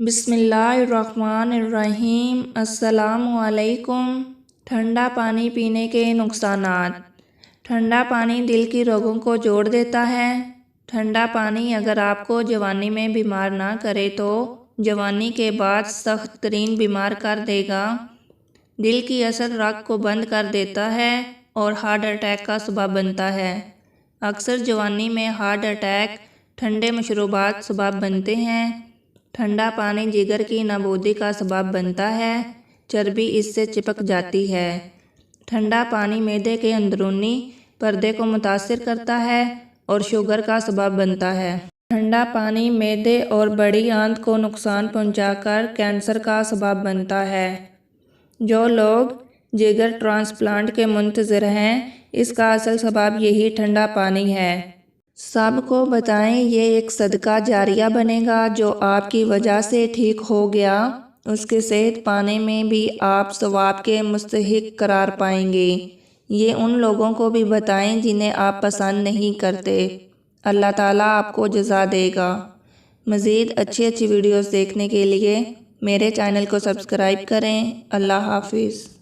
بسم اللہ الرحمن الرحیم۔ السلام علیکم۔ ٹھنڈا پانی پینے کے نقصانات۔ ٹھنڈا پانی دل کی رگوں کو جوڑ دیتا ہے۔ ٹھنڈا پانی اگر آپ کو جوانی میں بیمار نہ کرے تو جوانی کے بعد سخت ترین بیمار کر دے گا۔ دل کی اصل رگ کو بند کر دیتا ہے اور ہارٹ اٹیک کا سبب بنتا ہے۔ اکثر جوانی میں ہارٹ اٹیک ٹھنڈے مشروبات سبب بنتے ہیں۔ ٹھنڈا پانی جگر کی نابودی کا سبب بنتا ہے، چربی اس سے چپک جاتی ہے۔ ٹھنڈا پانی معدے کے اندرونی پردے کو متاثر کرتا ہے اور شوگر کا سبب بنتا ہے۔ ٹھنڈا پانی معدے اور بڑی آنت کو نقصان پہنچا کر کینسر کا سبب بنتا ہے۔ جو لوگ جگر ٹرانسپلانٹ کے منتظر ہیں، اس کا اصل سبب یہی ٹھنڈا پانی ہے۔ سب کو بتائیں یہ ایک صدقہ جاریہ بنے گا۔ جو آپ کی وجہ سے ٹھیک ہو گیا، اس کے صحت پانے میں بھی آپ ثواب کے مستحق قرار پائیں گے۔ یہ ان لوگوں کو بھی بتائیں جنہیں آپ پسند نہیں کرتے۔ اللہ تعالیٰ آپ کو جزا دے گا۔ مزید اچھی ویڈیوز دیکھنے کے لیے میرے چینل کو سبسکرائب کریں۔ اللہ حافظ۔